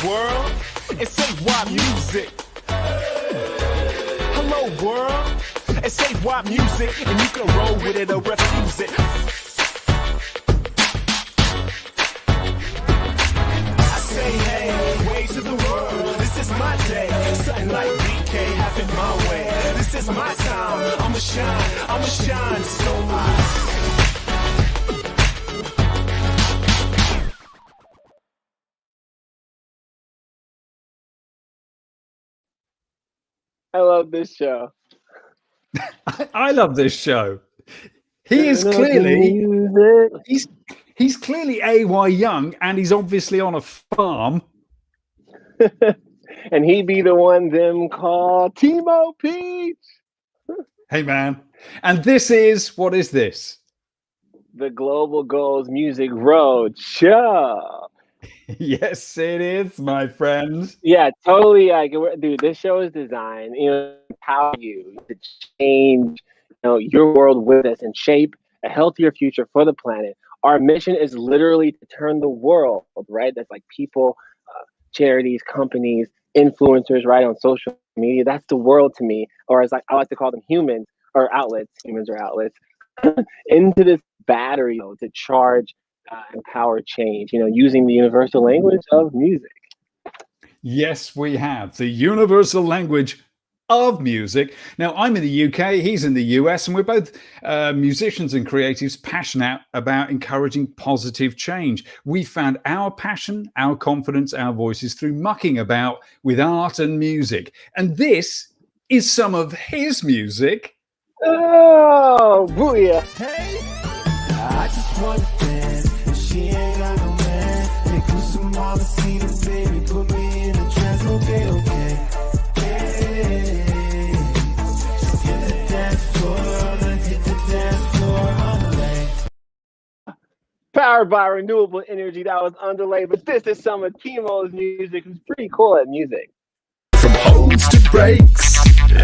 world, and say why music. Hello world, and say why music, and you can roll with it or refuse it. I say hey, way to the world, this is my day. Something like BK, have it my way. This is my time, I'ma shine so high. I love this show. I love this show. He is clearly he's clearly AY young, and he's obviously on a farm. And he be the one them call Timo Peach. Hey man. And this is, what is this? The Global Goals Music Roadshow. Yes, it is, my friend. Yeah, totally. Like, dude, this show is designed, to empower you to change, your world with us and shape a healthier future for the planet. Our mission is literally to turn the world, right? That's like people, charities, companies, influencers, right, on social media. That's the world to me, or as I like to call them, humans or outlets. Humans are outlets into this battery to charge, empower change. Using the universal language of music. Yes, we have the universal language of music. Now, I'm in the UK, he's in the US, and we're both musicians and creatives passionate about encouraging positive change. We found our passion, our confidence, our voices through mucking about with art and music. And this is some of his music. Oh, booyah. Hey, I just want to dance, and she ain't got no man. Make you some mama see the baby, put me in a trance, okay. Hey, just hit the dance floor, then hit the dance floor on the lane. Powered by renewable energy, that was underlay. But this is some of Timo's music. Who's pretty cool at music. From holds to breaks,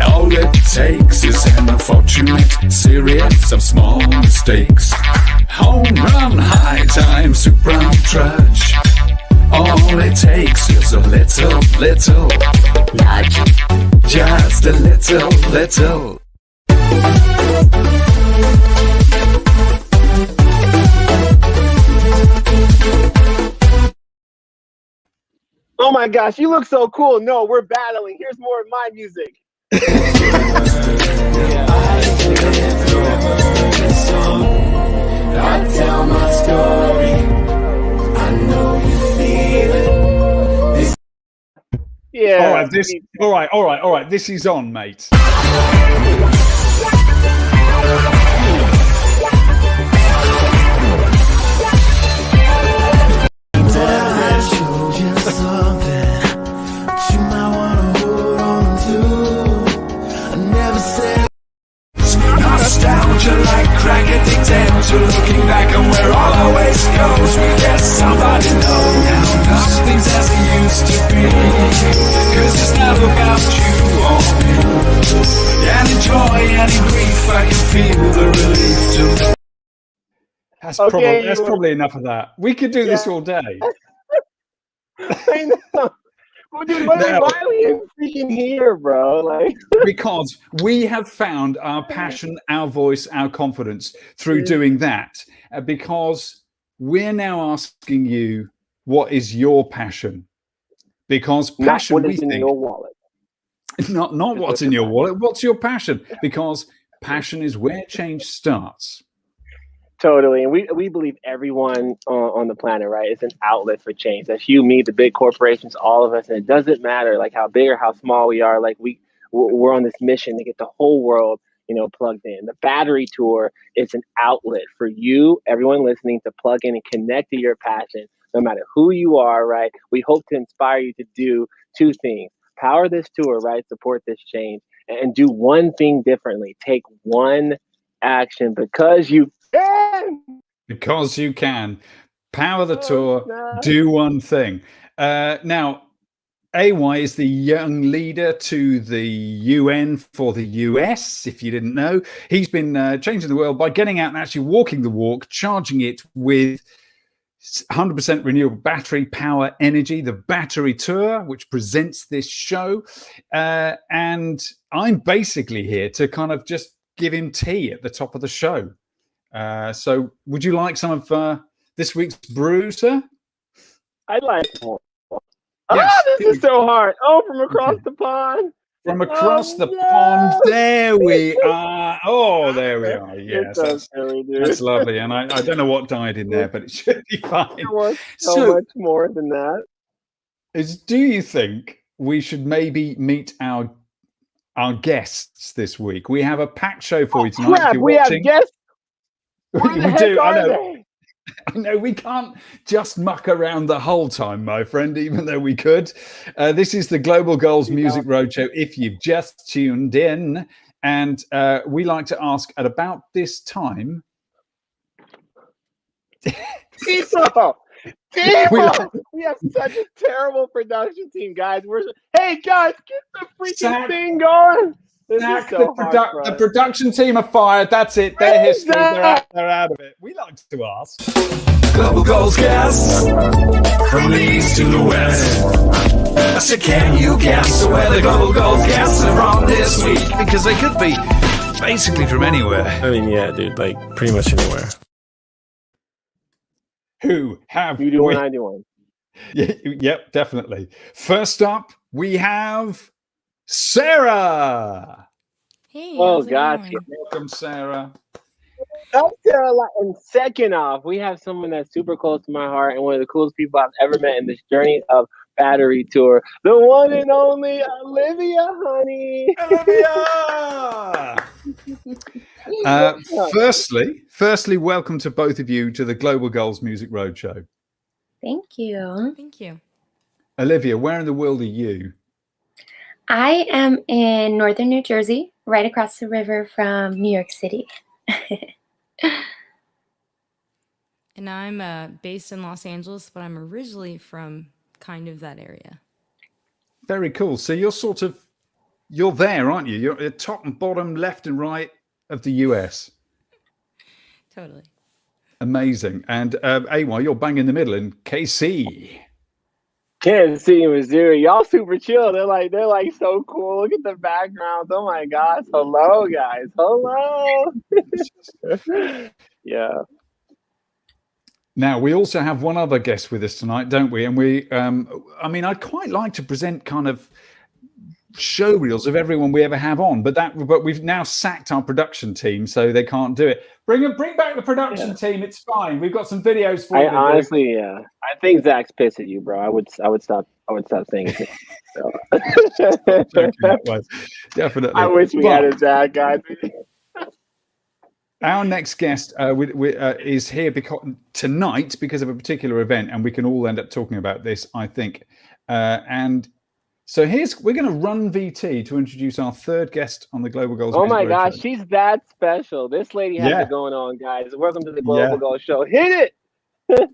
all it takes is an unfortunate series of small mistakes. Home run, high time, super trudge. All it takes is a little nudge. Just a little. Oh my gosh, you look so cool. No, we're battling. Here's more of my music. I tell my story. I know you feel it. Yeah. All right. This is on, mate. Nostalgia like crack addicts enter, looking back on where all our ways goes. We guess somebody knows now nothing's as it used to be, 'cause it's never about you or me. And joy and in grief I can feel the relief too. That's probably enough of that. We could do this all day. I know. Well, dude, why are we even freaking here, bro? Like, because we have found our passion, our voice, our confidence through doing that. Because we're now asking you, what is your passion? Because passion, not what is in your wallet. Not what's in your wallet. What's your passion? Because passion is where change starts. Totally. And we believe everyone on the planet, right, is an outlet for change. That's you, me, the big corporations, all of us. And it doesn't matter like how big or how small we are. Like we're on this mission to get the whole world, plugged in. The battery tour is an outlet for you, everyone listening, to plug in and connect to your passion, no matter who you are, right? We hope to inspire you to do two things. Power this tour, right? Support this change and do one thing differently. Take one action because you can. Because you can. Power the tour, do one thing. Now, AY is the young leader to the UN for the US, if you didn't know. He's been changing the world by getting out and actually walking the walk, charging it with 100% renewable battery power energy, the Battery Tour, which presents this show. And I'm basically here to kind of just give him tea at the top of the show. So would you like some of this week's brew, sir? I'd like more. Yes. Oh, this is so hard. Oh, from across the pond. From across the pond. There we are. Oh, there we are. Yes, that's lovely. And I don't know what died in there, but it should be fine. There was so much more than that. Do you think we should maybe meet our guests this week? We have a packed show for you tonight. Crap, we have guests. We do. I know we can't just muck around the whole time, my friend, even though we could. This is the Global Goals Music Roadshow, if you've just tuned in. And we like to ask at about this time. Timo! We have such a terrible production team, guys. Hey, guys, get the freaking thing going. The production team are fired. That's it. They're history. They're out of it. We like to ask. Global Goals guests from the east to the west. I said, can you guess where the Global Goals guests are from this week? Because they could be basically from anywhere. I mean, yeah, dude, like pretty much anywhere. Who have you do 191? Yep, definitely. First up, we have Sarah. Hey. Oh, gosh. Welcome, Sarah. And second off, we have someone that's super close to my heart and one of the coolest people I've ever met in this journey of Battery Tour. The one and only Olivia, honey. Olivia! Firstly, welcome to both of you to the Global Goals Music Roadshow. Thank you. Thank you. Olivia, where in the world are you? I am in northern New Jersey, right across the river from New York City. And I'm based in Los Angeles, but I'm originally from kind of that area. Very cool. So you're there, aren't you? You're at top and bottom, left and right of the US. Totally. Amazing. And AY, you're bang in the middle in KC. Kansas City, Missouri. Y'all super chill. They're like so cool. Look at the backgrounds. Oh my gosh. Hello, guys. Hello. Yeah. Now, we also have one other guest with us tonight, don't we? And I'd quite like to present kind of show reels of everyone we ever have on, but we've now sacked our production team, so they can't do it. Bring back the production team. It's fine. We've got some videos for you. Honestly, yeah. I think Zach's pissed at you, bro. I would stop saying it. So. Definitely. I wish we had a Zach, guys. Our next guest is here tonight because of a particular event, and we can all end up talking about this, I think. And so we're going to run VT to introduce our third guest on the Global Goals. Oh my gosh, she's that special. This lady has it going on, guys. Welcome to the Global Goals Show. Hit it!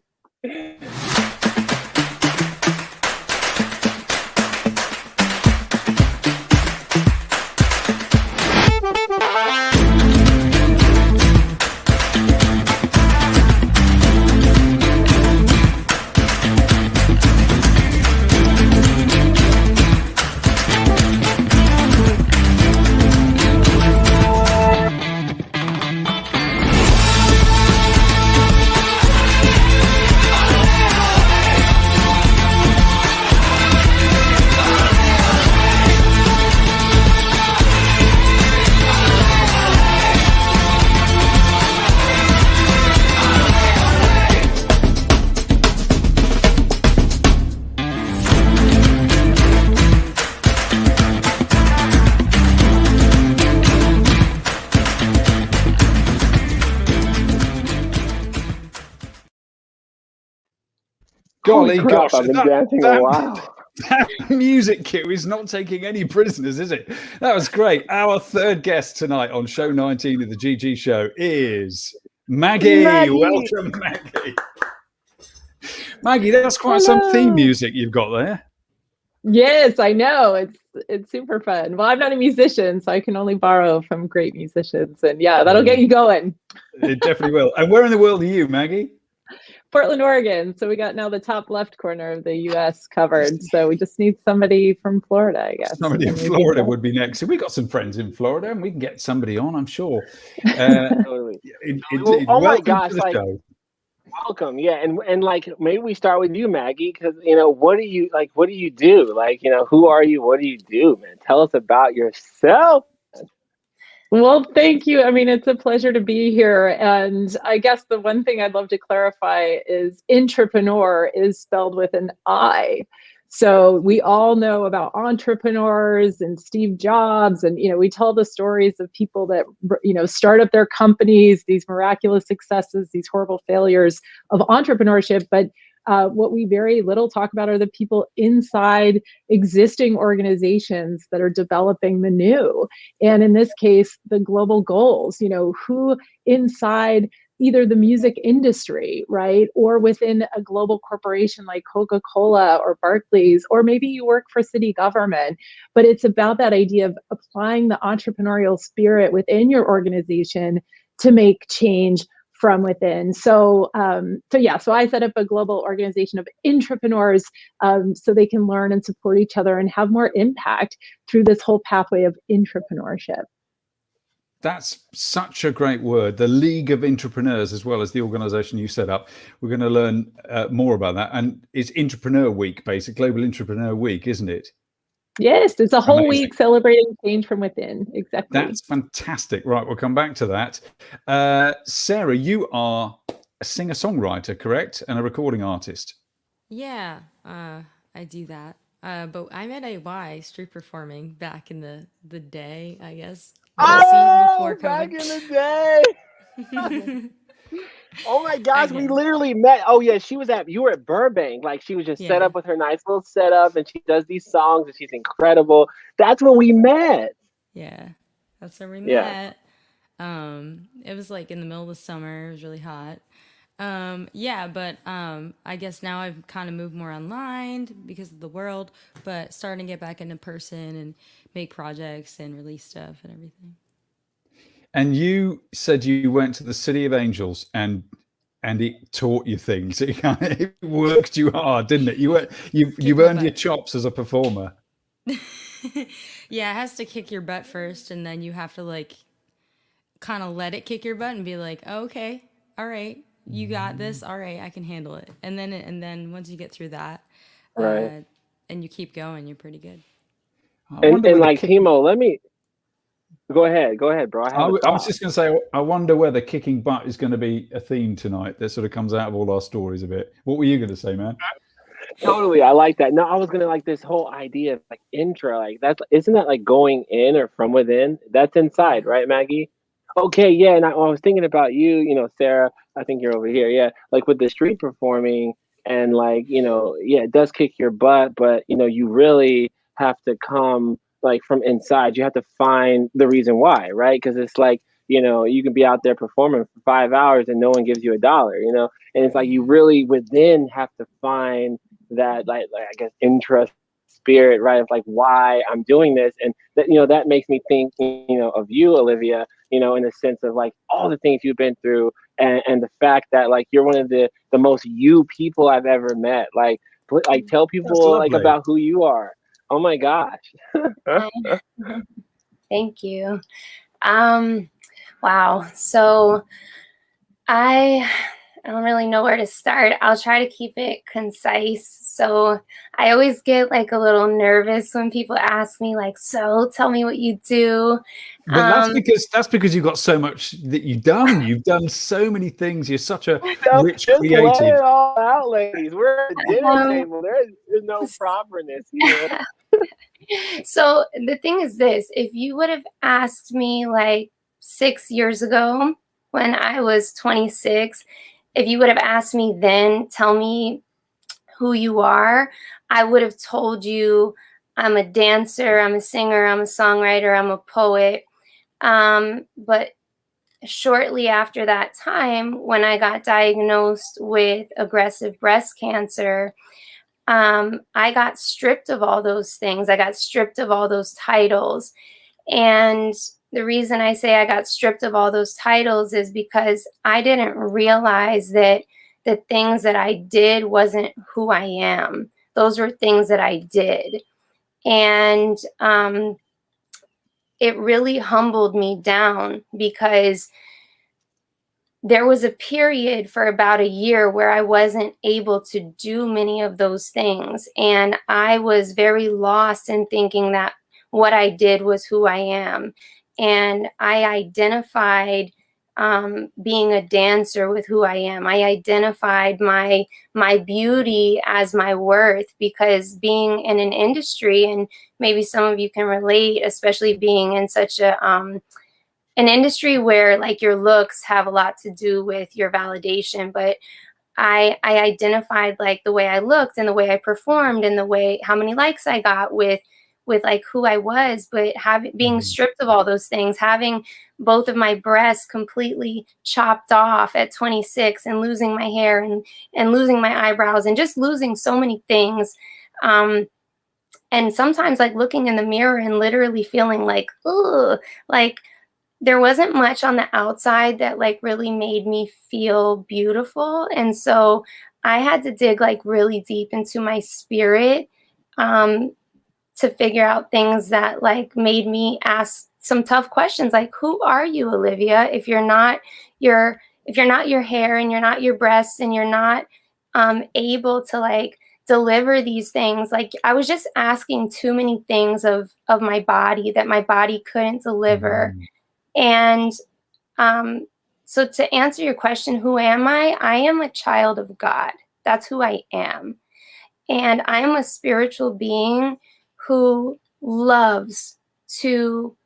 Golly gosh, I've been dancing a while. That music cue is not taking any prisoners, is it? That was great. Our third guest tonight on show 19 of the GG show is Maggie. Welcome, Maggie. Maggie, that's quite some theme music you've got there. Yes, I know. It's super fun. Well, I'm not a musician, so I can only borrow from great musicians. And yeah, that'll get you going. It definitely will. And where in the world are you, Maggie? Portland, Oregon. So we got now the top left corner of the US covered. So we just need somebody from Florida, I guess. Somebody in Florida would be next. We got some friends in Florida, and we can get somebody on, I'm sure. Totally. Indeed. Oh my Welcome gosh, to the like show. welcome. Yeah, and like maybe we start with you, Maggie, because what do you like? What do you do? Like, who are you? What do you do, man? Tell us about yourself. Well, thank you. I mean, it's a pleasure to be here. And I guess the one thing I'd love to clarify is entrepreneur is spelled with an I. So we all know about entrepreneurs and Steve Jobs, and we tell the stories of people that start up their companies, these miraculous successes, these horrible failures of entrepreneurship. But what we very little talk about are the people inside existing organizations that are developing the new. And in this case, the global goals, who inside either the music industry, right? Or within a global corporation like Coca-Cola or Barclays, or maybe you work for city government, but it's about that idea of applying the entrepreneurial spirit within your organization to make change from within. So I set up a global organization of entrepreneurs so they can learn and support each other and have more impact through this whole pathway of entrepreneurship. That's such a great word, the League of Entrepreneurs, as well as the organization you set up. We're going to learn more about that. And it's Entrepreneur Week, basically, Global Entrepreneur Week, isn't it? Yes, it's a whole Amazing. week celebrating change from within. Exactly. That's fantastic. Right, we'll come back to that. Sarah, you are a singer-songwriter, correct? And a recording artist. Yeah, I do that. But I'm at AY street performing back in the day, I guess. Oh, back in the day. Oh my gosh, we literally met. Oh yeah, you were at Burbank. Like she was just set up with her nice little setup, and she does these songs, and she's incredible. That's when we met. Yeah, that's where we met. It was like in the middle of the summer. It was really hot. But I guess now I've kind of moved more online because of the world, but starting to get back into person and make projects and release stuff and everything. And you said you went to the City of Angels and it taught you things. It worked you hard, didn't it? You've earned your chops as a performer. Yeah, it has to kick your butt first, and then you have to like kind of let it kick your butt and be like, oh, okay, all right, you got this, all right, I can handle it. And then once you get through that, right, and you keep going, you're pretty good. And like Timo, let me go ahead, bro. I was just going to say, I wonder whether kicking butt is going to be a theme tonight that sort of comes out of all our stories a bit. What were you going to say, man? Totally, I like that. No, I was gonna like this whole idea of like intro, like isn't that like going in or from within? That's inside, right, Maggie? Okay, yeah. And I was thinking about you, Sarah. I think you're over here. Yeah, like with the street performing, and like it does kick your butt, but you really have to come like from inside. You have to find the reason why, right? Because it's like you can be out there performing for 5 hours and no one gives you $1, and it's like you really within have to find that like I guess interest spirit, right? Of like why I'm doing this, and that makes me think of you, Olivia, in the sense of like all the things you've been through, and the fact that like you're one of the most you people I've ever met. Like tell people like about who you are. Oh my gosh. Thank you. Wow. So I don't really know where to start. I'll try to keep it concise. So I always get like a little nervous when people ask me like, so tell me what you do. But that's because you've got so much that you've done. You've done so many things. You're such a rich creative. Let it all out, ladies. We're at a dinner table. There's no properness here. So the thing is this, if you would have asked me like 6 years ago when I was 26, if you would have asked me then, tell me who you are, I would have told you I'm a dancer, I'm a singer, I'm a songwriter, I'm a poet. But shortly after that time, when I got diagnosed with aggressive breast cancer, I got stripped of all those things. I got stripped of all those titles. And the reason I say I got stripped of all those titles is because I didn't realize that the things that I did wasn't who I am. Those were things that I did. And it really humbled me down, because there was a period for about a year where I wasn't able to do many of those things. And I was very lost in thinking that what I did was who I am. And I identified being a dancer with who I am. I identified my beauty as my worth, because being in an industry, and maybe some of you can relate, especially being in such a an industry where like your looks have a lot to do with your validation. But I identified like the way I looked and the way I performed and the way, how many likes I got with like who I was. But being stripped of all those things, having both of my breasts completely chopped off at 26, and losing my hair and losing my eyebrows and just losing so many things. And sometimes like looking in the mirror and literally feeling like, ugh, like there wasn't much on the outside that like really made me feel beautiful. And so I had to dig like really deep into my spirit to figure out things that like made me ask some tough questions, like, who are you, Olivia, if you're not your hair and you're not your breasts and you're not able to like deliver these things. Like I was just asking too many things of my body that my body couldn't deliver. And so to answer your question, who am I? I am a child of God. That's who I am. And I am a spiritual being who loves to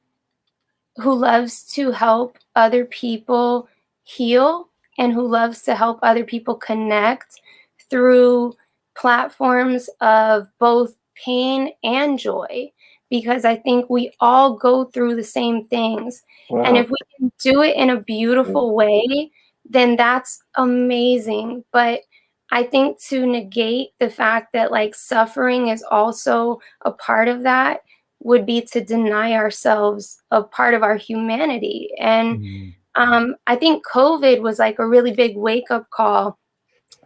help other people heal, and who loves to help other people connect through platforms of both pain and joy, because I think we all go through the same things. Wow. And if we can do it in a beautiful way, then that's amazing. But I think to negate the fact that like suffering is also a part of that would be to deny ourselves a part of our humanity. And I think COVID was like a really big wake-up call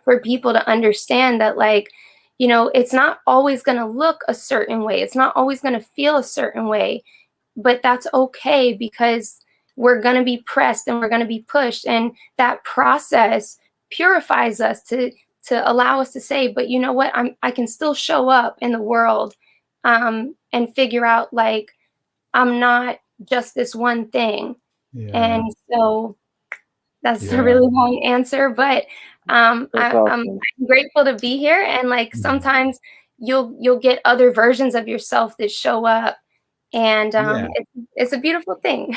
for people to understand that, like, you know, it's not always going to look a certain way. It's not always going to feel a certain way, but that's okay, because we're going to be pressed and we're going to be pushed. And that process purifies us to allow us to say, but you know what, I can still show up in the world and figure out like, I'm not just this one thing. Yeah. And so that's a really long answer, but I'm grateful to be here. And like sometimes you'll get other versions of yourself that show up, and it's a beautiful thing.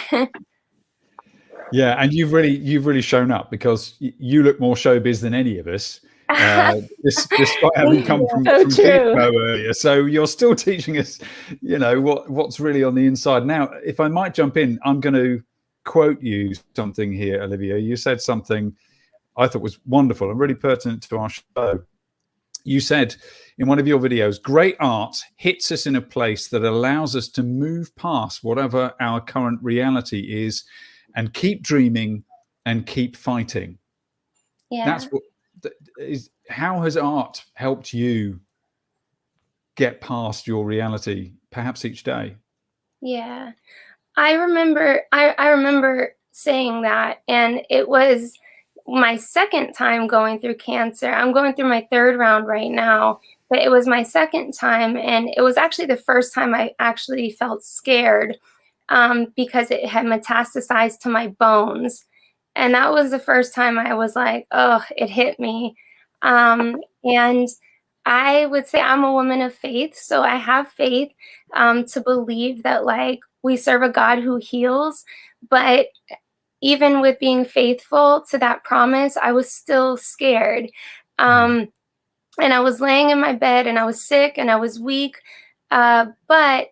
Yeah, and you've really shown up, because you look more showbiz than any of us, despite having come from Gizmo earlier. So you're still teaching us, you know, what's really on the inside. Now, if I might jump in, I'm going to quote you something here, Olivia. You said something I thought was wonderful and really pertinent to our show. You said in one of your videos, great art hits us in a place that allows us to move past whatever our current reality is and keep dreaming and keep fighting. Yeah. That's what how has art helped you get past your reality, perhaps each day? Yeah, I remember saying that, and it was my second time going through cancer. I'm going through my third round right now, but it was my second time, and it was actually the first time I actually felt scared because it had metastasized to my bones. And that was the first time I was like, oh, it hit me. And I would say I'm a woman of faith. So I have faith to believe that like we serve a God who heals. But even with being faithful to that promise, I was still scared. And I was laying in my bed and I was sick and I was weak. But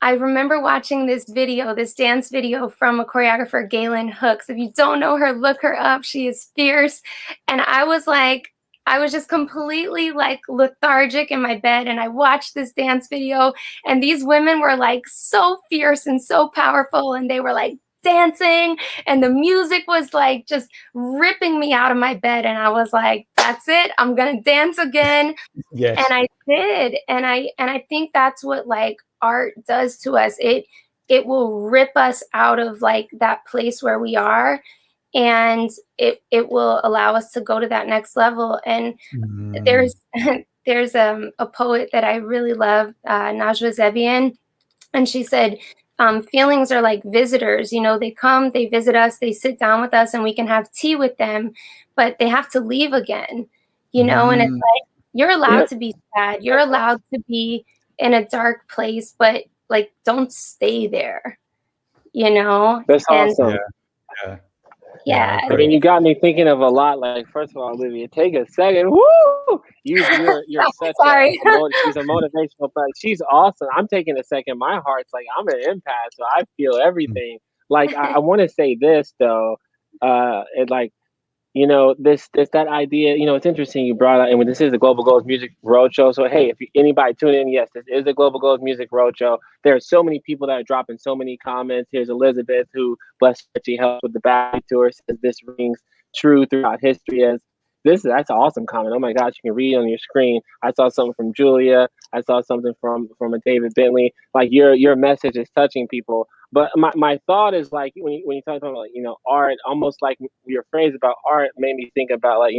I remember watching this video, this dance video from a choreographer, Galen Hooks. If you don't know her, look her up. She is fierce. And I was just completely like lethargic in my bed. And I watched this dance video, and these women were like so fierce and so powerful. And they were like dancing, and the music was like just ripping me out of my bed. And I was like, that's it. I'm gonna dance again. Yes. And I did. And I think that's what like art does to us. It will rip us out of like that place where we are, and it will allow us to go to that next level. And there's there's a poet that I really love, Najwa Zebian, and she said, feelings are like visitors. You know, they come, they visit us, they sit down with us, and we can have tea with them, but they have to leave again. You know, and it's like you're allowed to be sad, you're allowed to be in a dark place, but like don't stay there. You know, That's and awesome. Yeah. yeah, I mean, you got me thinking of a lot. Like, first of all, Olivia, take a second. Woo! You're such sorry. she's a motivational, but she's awesome. I'm taking a second. My heart's like I'm an empath, so I feel everything. Like, I want to say this though. It like, this that idea. It's interesting you brought up, and when this is the Global Goals Music Roadshow. So hey, if anybody tune in, yes, this is the Global Goals Music Roadshow. There are so many people that are dropping so many comments. Here's Elizabeth, who bless her, she helped with the back tour, says this rings true throughout history. As that's an awesome comment. Oh my gosh, you can read on your screen. I saw something from Julia. I saw something from a David Bentley. Like your message is touching people. But my thought is like when you talk about like art, almost like your phrase about art made me think about like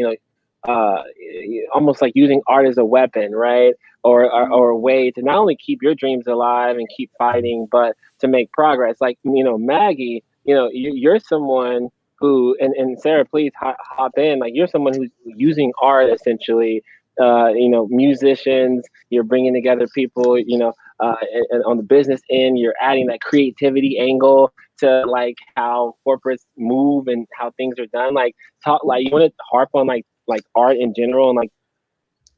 almost like using art as a weapon, right? Or a way to not only keep your dreams alive and keep fighting, but to make progress. Like Maggie, you're someone who and Sarah, please hop in. Like you're someone who's using art essentially. Musicians, you're bringing together people. And on the business end, you're adding that creativity angle to like how corporates move and how things are done. Like talk, like you want to harp on like art in general and like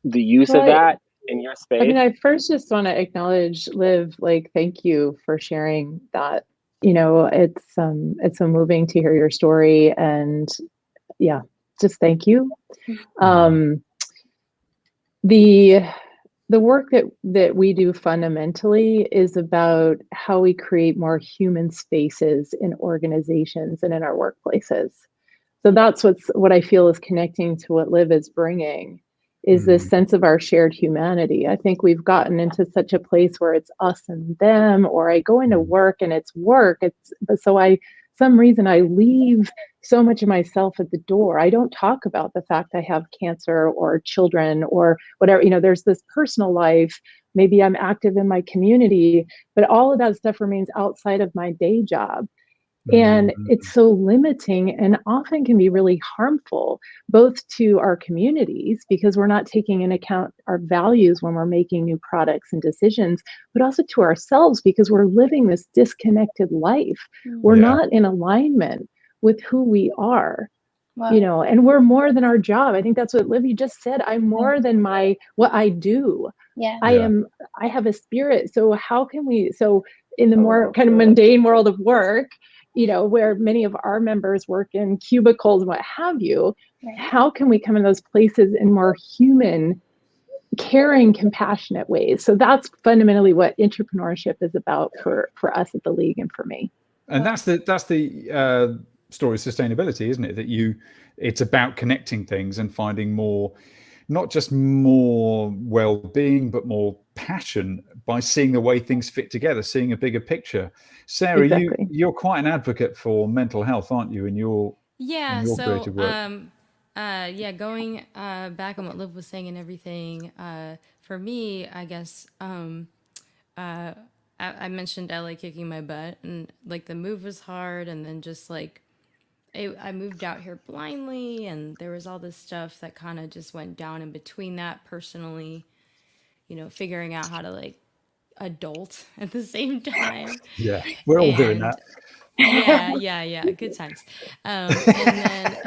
the use of that in your space. I mean, I first just want to acknowledge Liv, like thank you for sharing that. It's so moving to hear your story, and yeah, just thank you. The work that we do fundamentally is about how we create more human spaces in organizations and in our workplaces. So that's what I feel is connecting to what Liv is bringing, is this sense of our shared humanity. I think we've gotten into such a place where it's us and them, or I go into work and it's work. Some reason I leave so much of myself at the door. I don't talk about the fact I have cancer or children or whatever. There's this personal life. Maybe I'm active in my community, but all of that stuff remains outside of my day job. And it's so limiting and often can be really harmful, both to our communities, because we're not taking into account our values when we're making new products and decisions, but also to ourselves, because we're living this disconnected life. We're not in alignment with who we are. Wow. And we're more than our job. I think that's what Livy just said. I'm more than what I do. Yeah. I have a spirit. So how can we, in the more kind of mundane world of work, where many of our members work in cubicles and what have you, how can we come in those places in more human, caring, compassionate ways? So that's fundamentally what entrepreneurship is about for us at the League and for me. And that's the story of sustainability, isn't it? That it's about connecting things and finding more, not just more well-being, but more passion by seeing the way things fit together, seeing a bigger picture. Sarah, exactly. You're quite an advocate for mental health, aren't you? In your creative work. Going back on what Liv was saying and everything. For me, I guess I mentioned LA kicking my butt, and like the move was hard, and then just like I moved out here blindly, and there was all this stuff that kind of just went down in between that personally, figuring out how to like adult at the same time. Yeah, we're all doing that. Yeah. Good times. And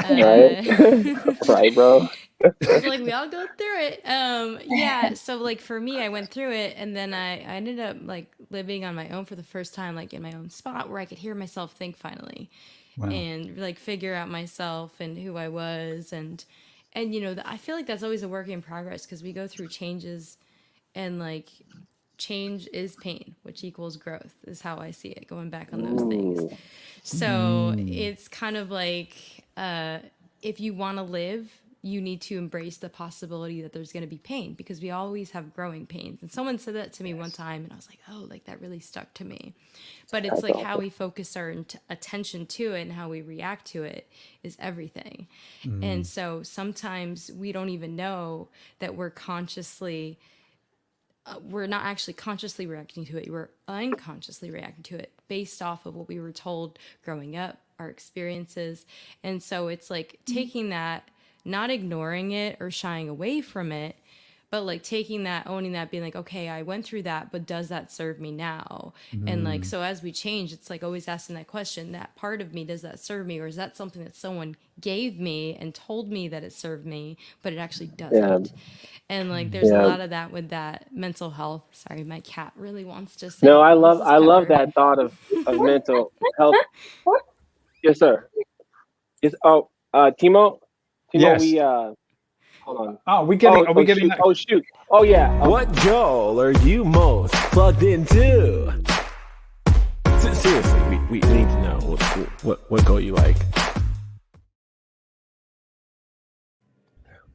then, right, bro. Like we all go through it. So like for me, I went through it, and then I ended up like living on my own for the first time, like in my own spot where I could hear myself think finally. Wow. And like figure out myself and who I was, and I feel like that's always a work in progress, because we go through changes, and like change is pain, which equals growth, is how I see it, going back on those things. So it's kind of like if you want to live you need to embrace the possibility that there's going to be pain, because we always have growing pains. And someone said that to me one time, and I was like, oh, like that really stuck to me. But it's That's like awesome. how we focus our attention to it and how we react to it is everything. And so sometimes we don't even know that we're not actually consciously reacting to it. We're unconsciously reacting to it based off of what we were told growing up, our experiences. And so it's like taking that, not ignoring it or shying away from it, but like taking that, owning that, being like, okay, I went through that, but does that serve me now? And like, so as we change, it's like always asking that question, that part of me, does that serve me? Or is that something that someone gave me and told me that it served me, but it actually doesn't? And like, there's a lot of that with that mental health. Sorry, my cat really wants to say. No, I This is love Pepper. that thought of mental health. Yes, sir. Yes. Oh, Timo, Yes. we hold on. Are we getting shoot. that? Oh shoot. Oh yeah. What goal are you most plugged into? Seriously, we need to know what goal you like.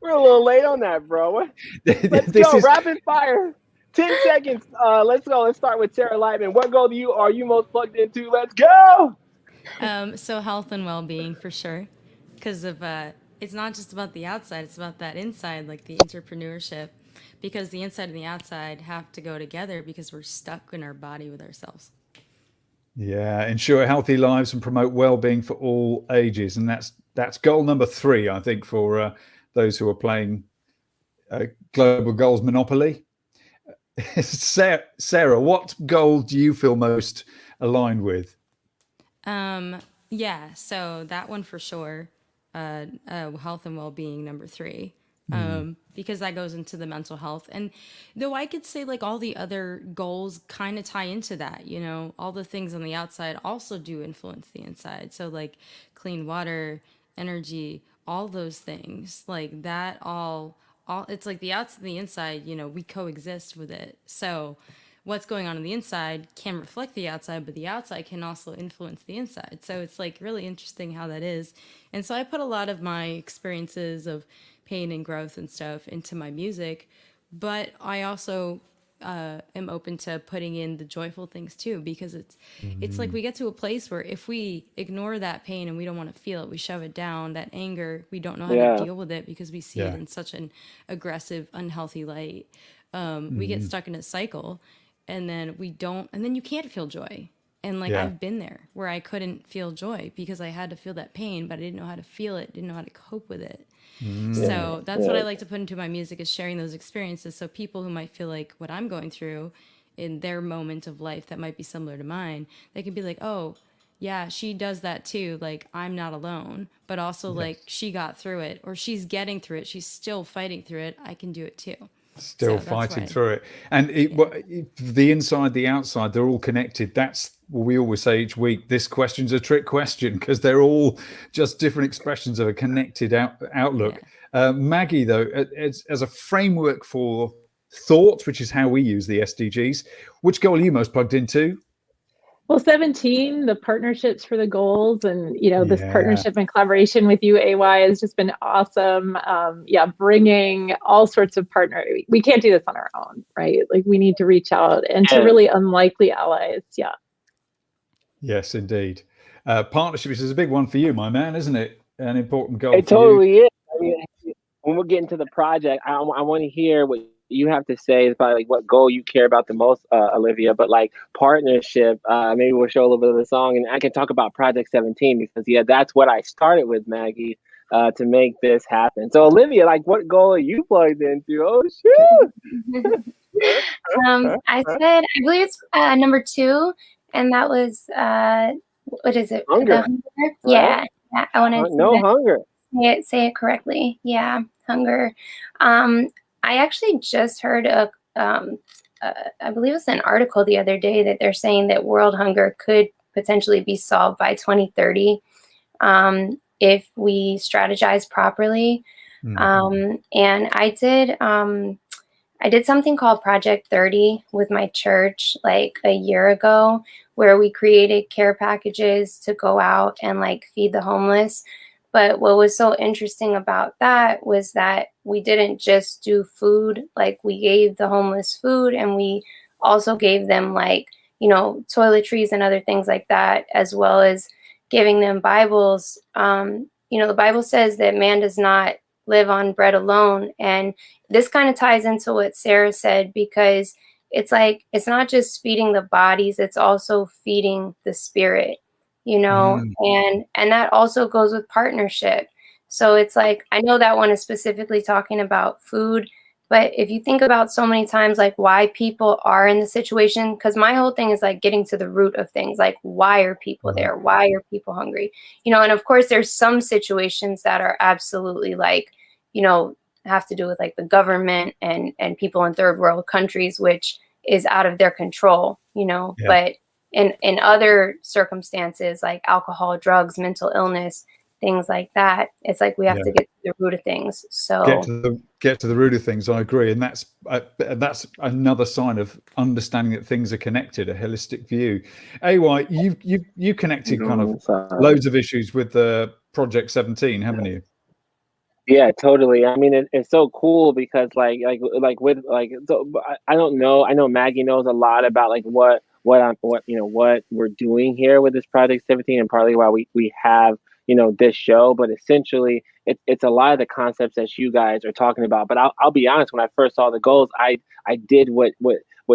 We're a little late on that, bro. Let's This go. is Rapid fire. 10 seconds. Let's go. Let's start with Sarah Lightman. What goal are you most plugged into? Let's go. So health and well-being for sure, because of it's not just about the outside, it's about that inside, like the entrepreneurship, because the inside and the outside have to go together because we're stuck in our body with ourselves. Yeah, ensure healthy lives and promote well-being for all ages, and that's goal number 3, I think, for those who are playing Global Goals Monopoly. Sarah, what goal do you feel most aligned with? Yeah, so that one for sure. Health and well-being, number 3. Because that goes into the mental health. And though I could say like all the other goals kind of tie into that, you know, all the things on the outside also do influence the inside. So like clean water, energy, all those things, like that all it's like the outside and the inside, you know, we coexist with it. So what's going on the inside can reflect the outside, but the outside can also influence the inside. So it's like really interesting how that is. And so I put a lot of my experiences of pain and growth and stuff into my music, but I also am open to putting in the joyful things too, because it's like we get to a place where if we ignore that pain and we don't want to feel it, we shove it down, that anger, we don't know how to deal with it because we see it in such an aggressive, unhealthy light. We get stuck in a cycle, and then you can't feel joy. And like I've been there where I couldn't feel joy because I had to feel that pain, but I didn't know how to feel it, didn't know how to cope with it. So that's what I like to put into my music, is sharing those experiences. So people who might feel like what I'm going through in their moment of life that might be similar to mine, they can be like, oh, yeah, she does that too. Like, I'm not alone, but also like she got through it, or she's getting through it. She's still fighting through it. I can do it too. Still fighting through it. And the inside, the outside, they're all connected. That's what we always say each week. This question's a trick question because they're all just different expressions of a connected outlook. Maggie, though, as a framework for thought, which is how we use the SDGs, which goal are you most plugged into? Well, 17, the partnerships for the goals, and this partnership and collaboration with you, AY, has just been awesome. Bringing all sorts of partners. We can't do this on our own, right? Like, we need to reach out and to really unlikely allies. Yeah. Yes, indeed. Partnerships is a big one for you, my man, isn't it? An important goal. It totally is. I mean, when we're getting to the project, I want to hear what you have to say about like what goal you care about the most, Olivia. But like partnership, maybe we'll show a little bit of the song, and I can talk about Project 17 because that's what I started with, Maggie, to make this happen. So Olivia, like, what goal are you plugged into? Oh shoot! I believe it's number 2, and that was what is it? Hunger. Hunger? Right? Yeah, I want to hunger. Say it correctly. Yeah, hunger. I actually just heard I believe it's an article the other day that they're saying that world hunger could potentially be solved by 2030 if we strategize properly. And I did something called Project 30 with my church like a year ago, where we created care packages to go out and like feed the homeless. But what was so interesting about that was that we didn't just do food. Like, we gave the homeless food, and we also gave them, like, you know, toiletries and other things like that, as well as giving them Bibles. You know, the Bible says that man does not live on bread alone. And this kind of ties into what Sarah said, because it's like, it's not just feeding the bodies, it's also feeding the spirit, you know, and that also goes with partnership. So it's like, I know that one is specifically talking about food, but if you think about so many times, like, why people are in the situation, because my whole thing is like getting to the root of things, like, why are people there? Why are people hungry? You know, and of course there's some situations that are absolutely like, you know, have to do with like the government and people in third world countries, which is out of their control, you know. But in other circumstances, like alcohol, drugs, mental illness, things like that, it's like we have to get to the root of things. So get to the root of things. I agree, and that's another sign of understanding that things are connected, a holistic view. AY, you connected kind of loads of issues with the Project 17, haven't you? Yeah, totally. I mean, it's so cool because like with like, so I don't know. I know Maggie knows a lot about like what we're doing here with this Project 17, and partly why we have, you know, this show. But essentially, it's a lot of the concepts that you guys are talking about. But I'll be honest, when I first saw the goals, I did what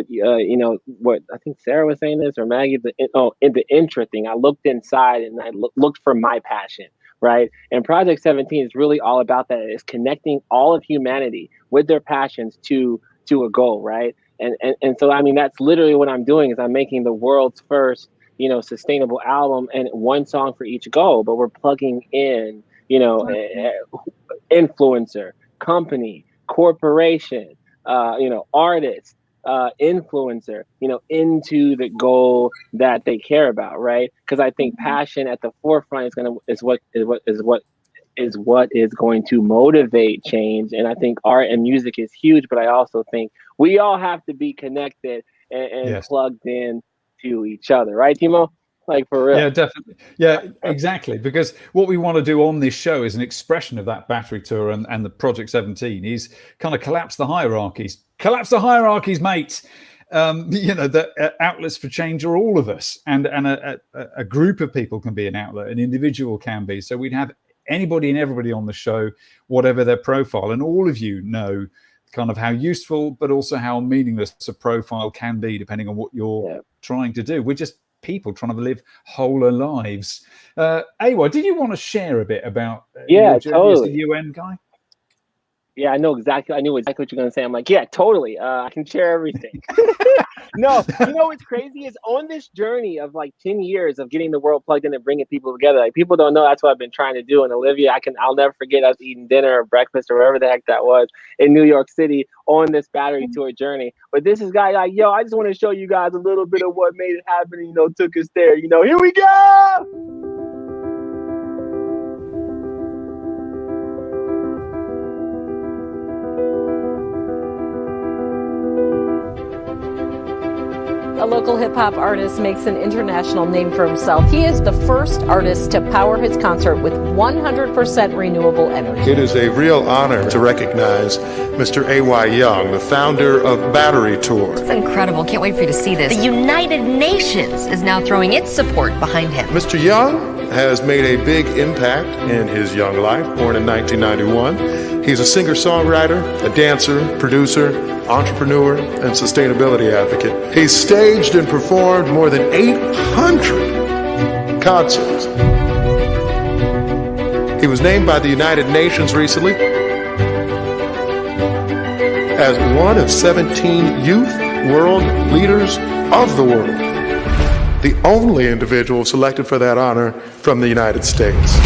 you know, what I think Sarah was saying this, or Maggie, in the intra thing. I looked inside and I looked for my passion. Right. And Project 17 is really all about that. It's connecting all of humanity with their passions to a goal. Right. And so, I mean, that's literally what I'm doing is I'm making the world's first, you know, sustainable album, and one song for each goal. But we're plugging in, you know, influencer, company, corporation, you know, artist, influencer, you know, into the goal that they care about, right? Because I think passion at the forefront is what is going to motivate change. And I think art and music is huge, but I also think we all have to be connected and plugged in to each other, right, Timo? Like, for real. Yeah, definitely. Yeah, exactly. Because what we want to do on this show is an expression of that battery tour and the Project 17 is kind of collapse the hierarchies. Collapse the hierarchies, mate. You know, the outlets for change are all of us, and a group of people can be an outlet, an individual can be. So we'd have anybody and everybody on the show, whatever their profile, and all of you know kind of how useful, but also how meaningless a profile can be, depending on what you're trying to do. We're just people trying to live wholer lives. AY, did you want to share a bit about your journey as a UN guy? Yeah, I knew exactly what you're going to say. I'm like, yeah, totally. I can share everything. No, you know what's crazy is on this journey of like 10 years of getting the world plugged in and bringing people together. Like, people don't know that's what I've been trying to do. And Olivia, I'll never forget us eating dinner or breakfast or wherever the heck that was in New York City on this battery tour journey. But this is guy like, yo, I just want to show you guys a little bit of what made it happen. You know, took us there. You know, here we go. A local hip-hop artist makes an international name for himself. He is the first artist to power his concert with 100% renewable energy. It is a real honor to recognize Mr. A.Y. Young, the founder of Battery Tour. It's incredible. Can't wait for you to see this. The United Nations is now throwing its support behind him. Mr. Young has made a big impact in his young life, born in 1991. He's a singer-songwriter, a dancer, producer, entrepreneur, and sustainability advocate. He's staged and performed more than 800 concerts. He was named by the United Nations recently as one of 17 youth world leaders of the world, the only individual selected for that honor from the United States.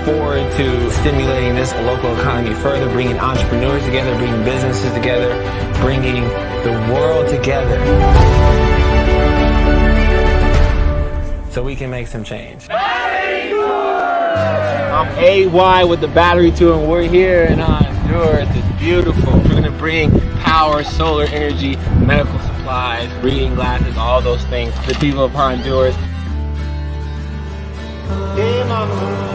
Forward to stimulating this local economy further, bringing entrepreneurs together, bringing businesses together, bringing the world together so we can make some change. I'm AY with the Battery Tour, and we're here in Honduras. It's beautiful. We're going to bring power, solar energy, medical supplies, reading glasses, all those things to the people of Honduras. Yeah, mama.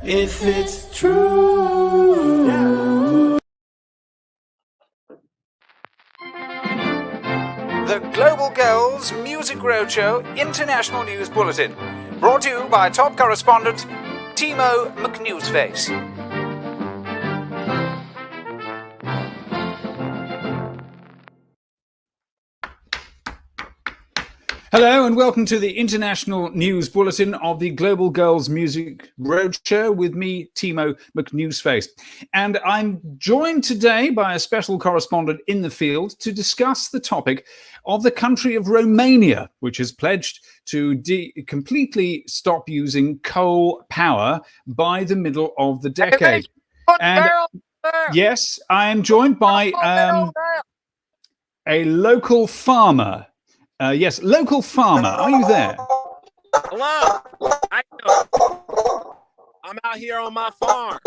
If it's true. The Global Girls Music Roadshow International News Bulletin. Brought to you by top correspondent Timo McNewsface. Hello and welcome to the International News Bulletin of the Global Girls Music Roadshow with me, Timo McNewsface. And I'm joined today by a special correspondent in the field to discuss the topic of the country of Romania, which has pledged to completely stop using coal power by the middle of the decade. And yes, I am joined by a local farmer. Yes, local farmer, are you there? Hello. I'm out here on my farm,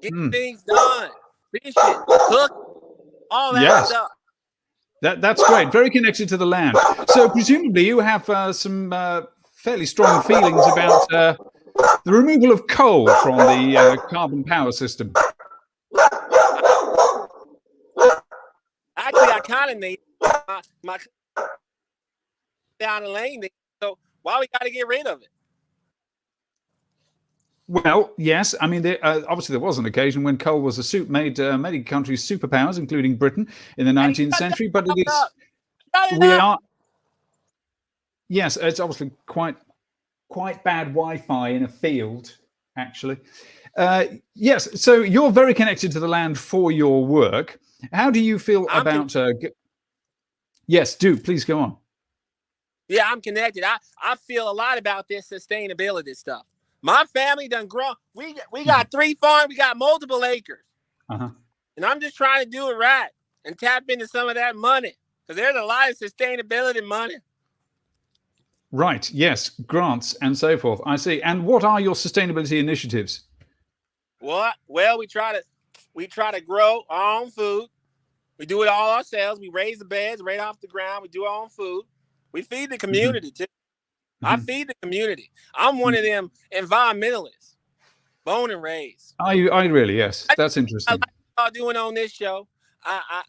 getting things done, fishing, cooking, all that stuff. That's great. Very connected to the land. So presumably you have some fairly strong feelings about the removal of coal from the carbon power system. Actually, I kind of need my down the lane. So why we got to get rid of it? Well, yes. I mean, obviously there was an occasion when coal was made many countries superpowers, including Britain, in the 19th century. But it is, yes, it's obviously quite bad Wi-Fi in a field, actually. Yes, so you're very connected to the land for your work. How do you feel about? Yes, do please go on. Yeah, I'm connected. I feel a lot about this sustainability stuff. My family done grown. We got 3 farms. We got multiple acres. And I'm just trying to do it right and tap into some of that money because there's a lot of sustainability money. Right. Yes. Grants and so forth. I see. And what are your sustainability initiatives? What? Well, we try to grow our own food. We do it all ourselves. We raise the beds right off the ground. We do our own food. We feed the community too. I feed the community. I'm one of them environmentalists, born and raised. Are you really? Yes, that's interesting. I like what y'all doing on this show. I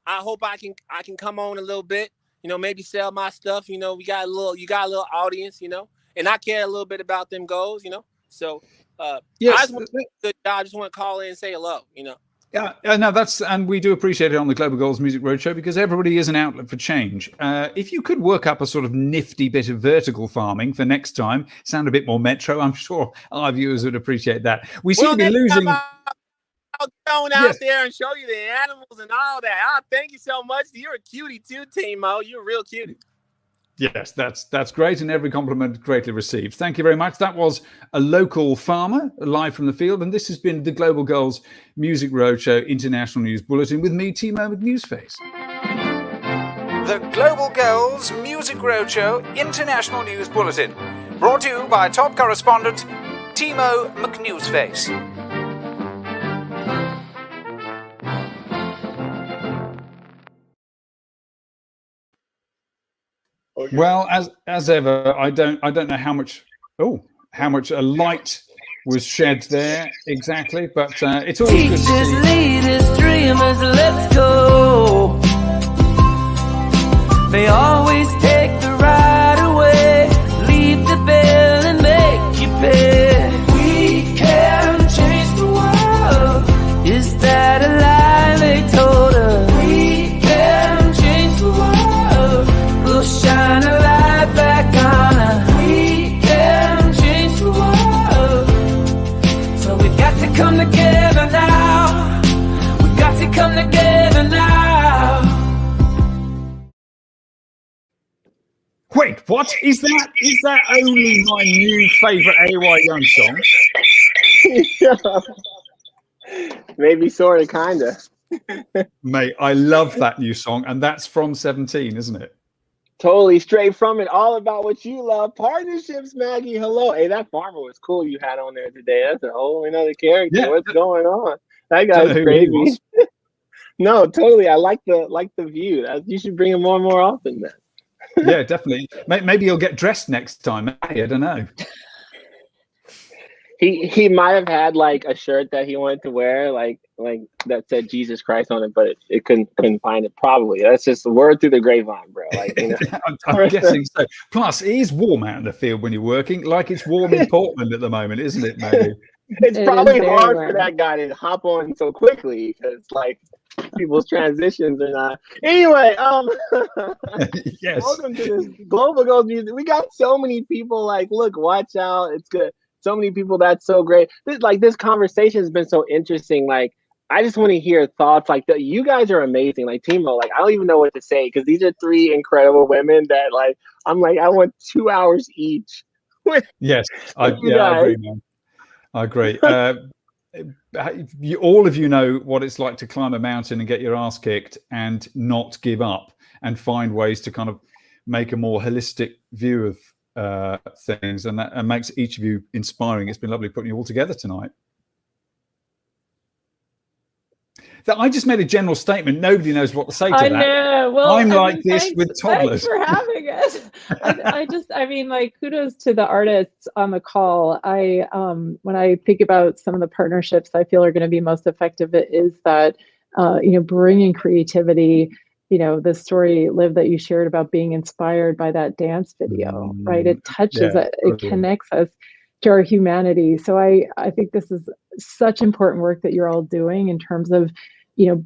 hope I can come on a little bit. You know, maybe sell my stuff. You know, you got a little audience. You know, and I care a little bit about them goals. You know, so yes, I just want to call in and say hello. You know. Yeah, no, and we do appreciate it on the Global Goals Music Roadshow because everybody is an outlet for change. If you could work up a sort of nifty bit of vertical farming for next time, sound a bit more metro, I'm sure our viewers would appreciate that. We seem to be losing. I'll go out there and show you the animals and all that. Thank you so much. You're a cutie too, Timo. You're a real cutie. Yes, that's great, and every compliment greatly received. Thank you very much. That was a local farmer live from the field, and this has been the Global Girls Music Roadshow International News Bulletin with me, Timo McNewsface. The Global Girls Music Roadshow International News Bulletin, brought to you by top correspondent Timo McNewsface. Well, as ever, I don't know how much light was shed there exactly, but it's always good to see. Leaders, dreamers, let's go. They always take the right away, leave the bill and make you pay. We can change the world. Is that a lie they told us? We can change the world. We'll shine a light back on us. We can change the world. So we've got to come together now. We've got to come together now. Wait, what is that? Is that only my new favourite AY Young song? Maybe, sort of, kind of. Mate, I love that new song, and that's from 17, isn't it? Totally straight from it. All about what you love. Partnerships, Maggie. Hello. Hey, that farmer was cool you had on there today. That's a whole another character. Yeah. What's going on? That Don't know guy's who he crazy. was. No, totally. I like the view. You should bring him more and more often, man. Yeah, definitely. Maybe he'll get dressed next time. I don't know. He might have had like a shirt that he wanted to wear, like that said Jesus Christ on it, but it couldn't find it. Probably that's just the word through the grapevine, bro. Like, you know. I'm guessing so. Plus, it is warm out in the field when you're working, like it's warm in Portland at the moment, isn't it? Maybe It's probably hard for that guy to hop on so quickly because like people's transitions are not. Anyway, yes. Welcome to this Global Goals Music. We got so many people. Like, look, watch out. It's good. So many people. That's so great. This conversation has been so interesting. Like, I just want to hear thoughts. Like, you guys are amazing. Like, Timo, like, I don't even know what to say because these are three incredible women that, like, I'm like, I want 2 hours each. Yes, I agree, man. I agree. All of you know what it's like to climb a mountain and get your ass kicked and not give up and find ways to kind of make a more holistic view of things, and that makes each of you inspiring. It's been lovely putting you all together tonight. I just made a general statement. Nobody knows what to say to that. I know. Well, I'm like this with toddlers. Thanks for having us. I mean, like, kudos to the artists on the call. When I think about some of the partnerships I feel are going to be most effective, it is that, bringing creativity. The story, Liv, that you shared about being inspired by that dance video, right? It touches it, it connects us to our humanity. So I think this is such important work that you're all doing in terms of,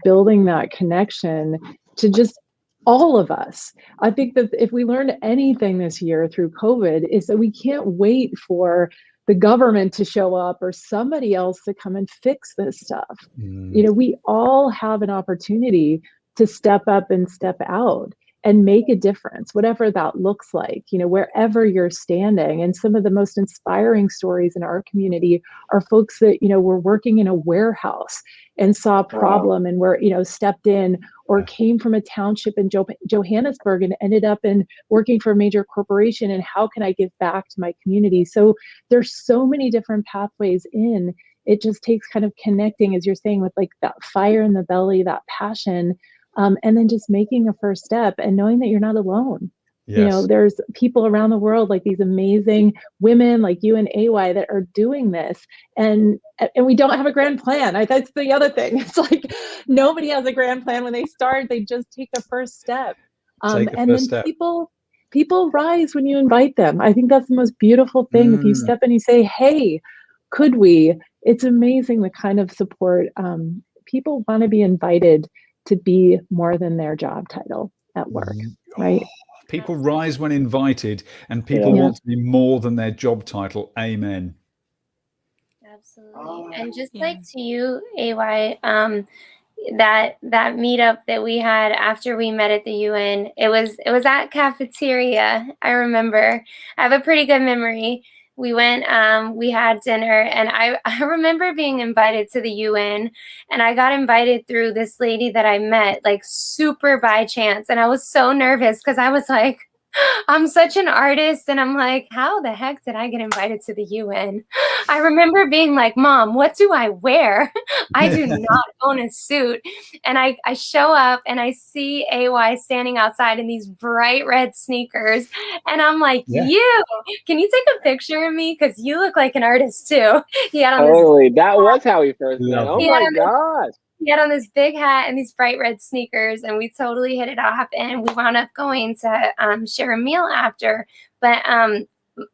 building that connection to just all of us. I think that if we learned anything this year through COVID, is that we can't wait for the government to show up or somebody else to come and fix this stuff. We all have an opportunity to step up and step out and make a difference, whatever that looks like, wherever you're standing. And some of the most inspiring stories in our community are folks that, were working in a warehouse and saw a problem and were, stepped in, or came from a township in Johannesburg and ended up in working for a major corporation. And how can I give back to my community? So there's so many different pathways in. It just takes kind of connecting, as you're saying, with like that fire in the belly, that passion. And then just making a first step and knowing that you're not alone. Yes. There's people around the world, like these amazing women like you and AY, that are doing this. And we don't have a grand plan. That's the other thing. It's like nobody has a grand plan when they start. They just take a first step. People rise when you invite them. I think that's the most beautiful thing. If you step in and you say, hey, could we? It's amazing the kind of support. People want to be invited to be more than their job title at work, right? People rise when invited, and people want to be more than their job title. Amen. Absolutely. And just like to you, AY, that meetup that we had after we met at the UN, it was at cafeteria. I remember. I have a pretty good memory. We went, we had dinner, and I remember being invited to the UN, and I got invited through this lady that I met, like, super by chance. And I was so nervous because I was like, I'm such an artist, and I'm like, how the heck did I get invited to the UN? I remember being like, Mom, what do I wear? I do not own a suit. And I show up and I see AY standing outside in these bright red sneakers. And I'm like, can you take a picture of me? Because you look like an artist too. He had on that was how we first met. Oh my gosh. He had on this big hat and these bright red sneakers, and we totally hit it off. And we wound up going to share a meal after. But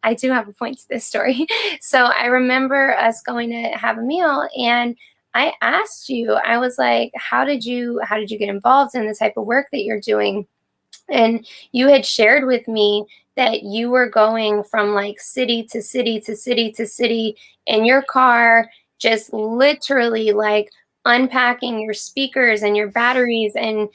I do have a point to this story. So I remember us going to have a meal, and I asked you, I was like, how did you get involved in the type of work that you're doing? And you had shared with me that you were going from like city to city to city to city in your car, just literally like unpacking your speakers and your batteries and,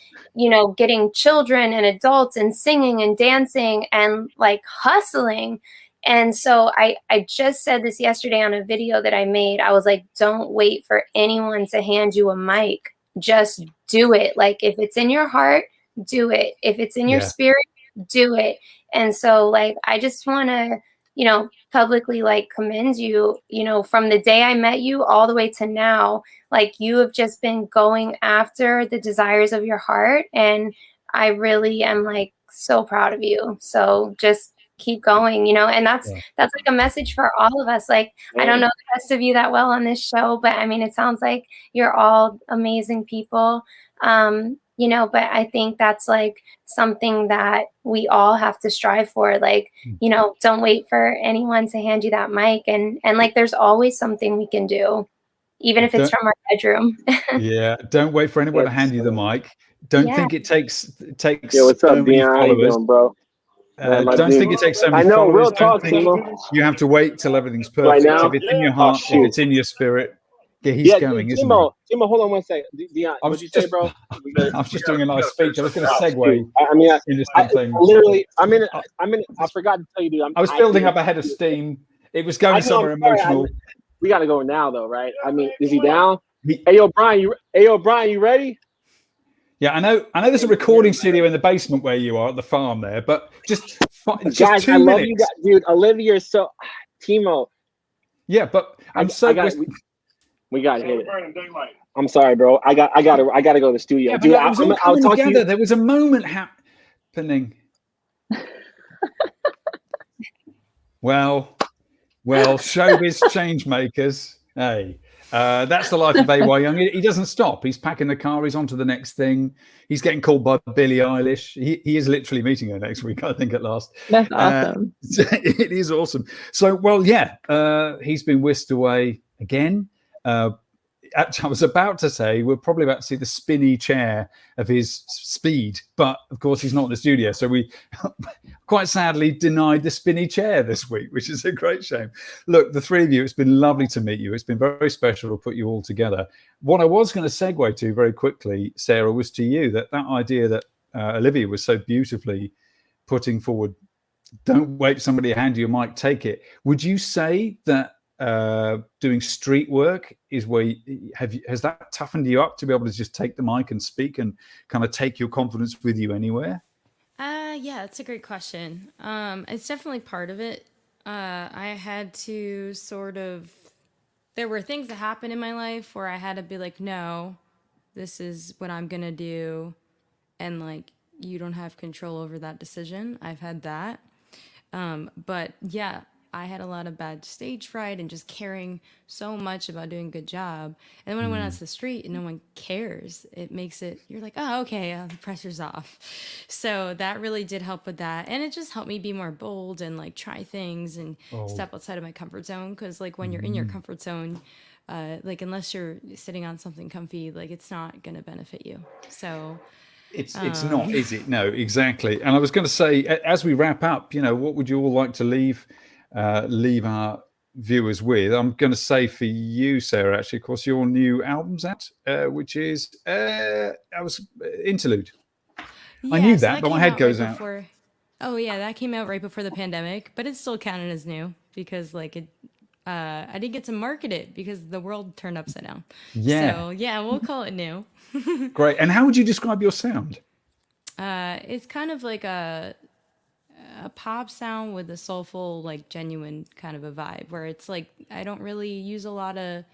getting children and adults and singing and dancing and like hustling. And so I just said this yesterday on a video that I made. I was like, don't wait for anyone to hand you a mic. Just do it. Like, if it's in your heart, do it. If it's in your spirit, do it. And so like, I just want to, you know, publicly like commend you, you know, from the day I met you all the way to now. Like, you have just been going after the desires of your heart, and I really am like so proud of you. So just keep going, you know. And that's like a message for all of us. Like, I don't know the rest of you that well on this show, but I mean, it sounds like you're all amazing people. You know, but I think that's like something that we all have to strive for. Like, you know, don't wait for anyone to hand you that mic, and like, there's always something we can do, even if it's from our bedroom. Yeah, don't wait for anyone to hand you the mic. Don't think it takes Yo, what's so up, many Dion? How you followers. doing, bro? Don't think it takes so many I know, followers. real talk, Don't think Timo. you have to wait till everything's Right perfect. now? If it's in your Oh, heart, if shoot. it's in your spirit, he's Yeah, going, isn't Timo, hold on one second. Dion, I what'd was you say, just, bro? I was just doing a nice speech. I was going to Oh, segue shoot. I mean, into I something. literally, I forgot to tell you, dude. I was building up a head of steam. It was going somewhere emotional. We got to go now, though, right? I mean, is he down? Hey, yo, Brian, you ready? Yeah, I know. There's a recording studio in the basement where you are at the farm there, but just guys, 2 I minutes. love you guys, dude. Olivia is so Timo. Yeah, but we got to hit it. I'm sorry, bro. I got to go to the studio. Yeah, Dude, it was all coming together. There was a moment happening. Well, showbiz change makers. Hey, that's the life of AY Young. He doesn't stop. He's packing the car. He's on to the next thing. He's getting called by Billie Eilish. He is literally meeting her next week, I think, at last. That's awesome. It is awesome. So, well, yeah, he's been whisked away again. Actually, I was about to say we're probably about to see the spinny chair of his speed, but of course he's not in the studio, so we quite sadly denied the spinny chair this week, which is a great shame. Look, the three of you, it's been lovely to meet you. It's been very special to put you all together. What I was going to segue to very quickly, Sarah, was to you, that idea that Olivia was so beautifully putting forward. Don't wait for somebody to hand you a mic, take it. Would you say that doing street work is where has that toughened you up to be able to just take the mic and speak and kind of take your confidence with you anywhere? Yeah, that's a great question. It's definitely part of it. I had to there were things that happened in my life where I had to be like, no, this is what I'm gonna do, and like, you don't have control over that decision. I've had that. But yeah, I had a lot of bad stage fright and just caring so much about doing a good job. And then when I went out to the street and no one cares, it makes it, you're like, oh, okay, the pressure's off. So that really did help with that. And it just helped me be more bold and like try things and step outside of my comfort zone. Cause like when you're in your comfort zone, like unless you're sitting on something comfy, like it's not going to benefit you. So it's not, is it? No, exactly. And I was going to say, as we wrap up, you know, what would you all like to leave our viewers with? I'm going to say for you, Sarah, actually, of course, your new album's out, which is Interlude. Yeah, I knew so that, but my head goes out. Oh yeah, that came out right before the pandemic, but it's still counted as new because like I didn't get to market it because the world turned upside down. Yeah. So yeah, we'll call it new. Great. And how would you describe your sound? It's kind of like a pop sound with a soulful, like genuine kind of a vibe where it's like I don't really use a lot of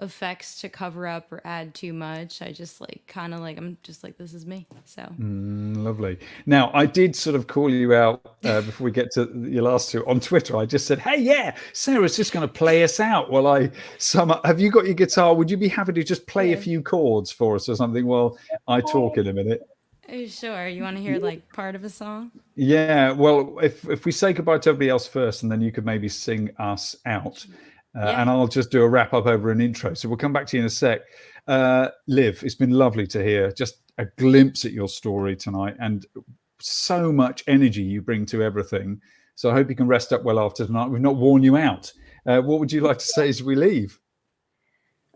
effects to cover up or add too much. I just like kind of like, I'm just like, this is me. So lovely. Now, I did sort of call you out before we get to your last two on Twitter. I just said, hey, yeah, Sarah's just going to play us out while I sum up. Have you got your guitar? Would you be happy to just play a few chords for us or something while I talk in a minute? Sure. You want to hear like part of a song? Yeah. Well, if we say goodbye to everybody else first, and then you could maybe sing us out. And I'll just do a wrap up over an intro. So we'll come back to you in a sec. Liv, it's been lovely to hear just a glimpse at your story tonight and so much energy you bring to everything. So I hope you can rest up well after tonight. We've not worn you out. What would you like to say as we leave?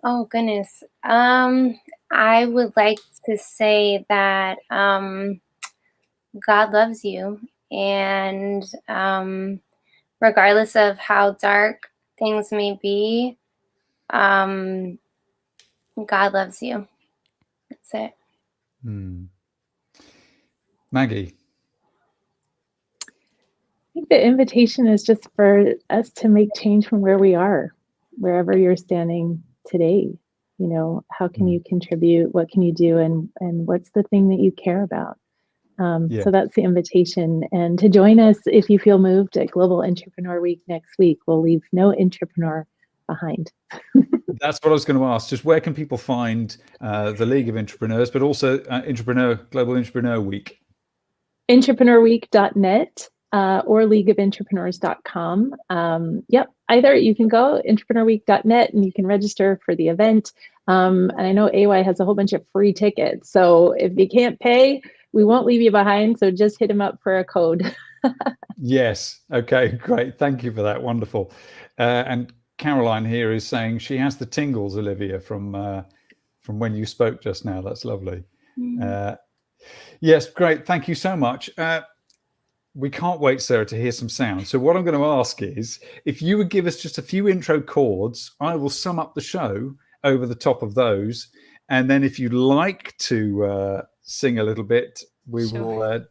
Oh, goodness. I would like to say that God loves you. And regardless of how dark things may be, God loves you. That's it. Maggie. think the invitation is just for us to make change from where we are, wherever you're standing today. You know, how can you contribute? What can you do? And what's the thing that you care about? So that's the invitation. And to join us if you feel moved at Global Entrepreneur Week next week. We'll leave no entrepreneur behind. That's what I was going to ask. Just where can people find the League of Entrepreneurs, but also Global Entrepreneur Week? Entrepreneurweek.net or leagueofentrepreneurs.com. Either you can go entrepreneurweek.net and you can register for the event. And I know AY has a whole bunch of free tickets. So if you can't pay, we won't leave you behind. So just hit him up for a code. Yes. Okay, great. Thank you for that. Wonderful. And Caroline here is saying she has the tingles, Olivia, from when you spoke just now. That's lovely. Yes, great. Thank you so much. We can't wait, Sarah, to hear some sound. So what I'm going to ask is, if you would give us just a few intro chords, I will sum up the show over the top of those. And then if you'd like to sing a little bit, we will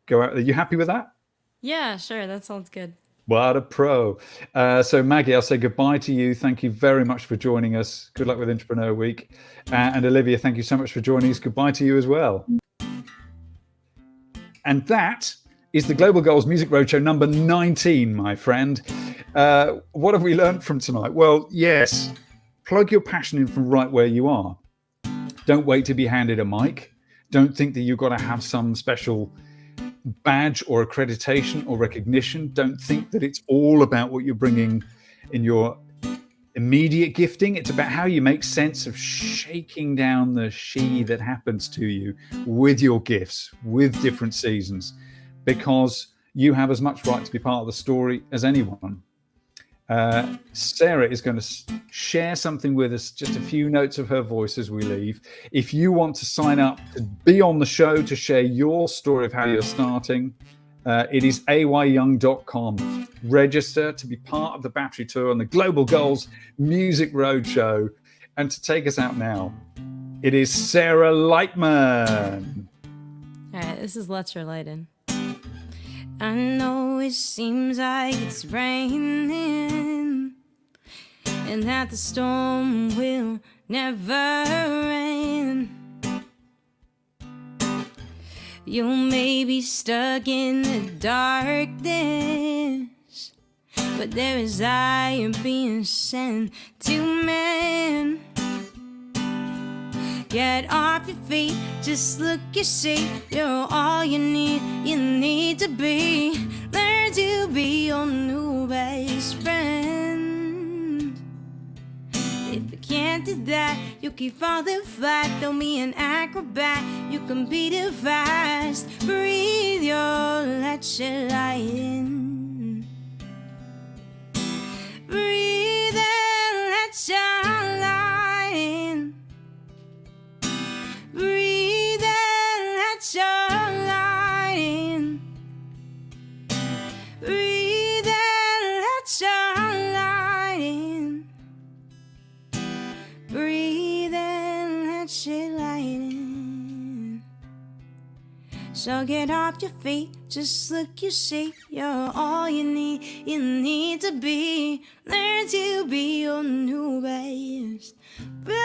go out. Are you happy with that? Yeah, sure. That sounds good. What a pro. So Maggie, I'll say goodbye to you. Thank you very much for joining us. Good luck with Entrepreneur Week. And Olivia, thank you so much for joining us. Goodbye to you as well. And that is the Global Goals Music Roadshow number 19, my friend. What have we learned from tonight? Well, yes, plug your passion in from right where you are. Don't wait to be handed a mic. Don't think that you've got to have some special badge or accreditation or recognition. Don't think that it's all about what you're bringing in your immediate gifting. It's about how you make sense of shaking down the she that happens to you with your gifts, with different seasons, because you have as much right to be part of the story as anyone. Sarah is going to share something with us, just a few notes of her voice as we leave. If you want to sign up to be on the show, to share your story of how you're starting, it is ayyoung.com. Register to be part of the Battery Tour on the Global Goals Music Roadshow. And to take us out now, it is Sarah Lightman. All right, this is Let's Your Light In. I know it seems like it's raining and that the storm will never end. You may be stuck in the darkness, but there is iron being sent to men. Get off your feet, just look, you see, you're all you need to be. Learn to be your new best friend. If you can't do that, you keep falling flat. Don't be an acrobat, you can beat it fast. Breathe your let your light in. Breathe and let your light in. Breathe and let your light in. Breathe and let your light in. Breathe and let your light in. So get off your feet, just look, you see, you're all you need to be. Learn to be your new best friend.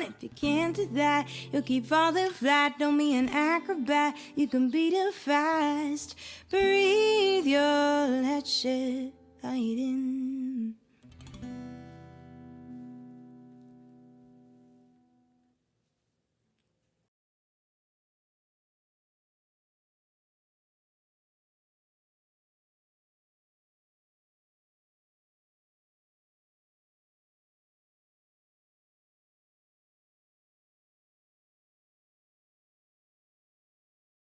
If you can't do that, you'll keep falling flat. Don't be an acrobat, you can beat it fast. Breathe your let your light in.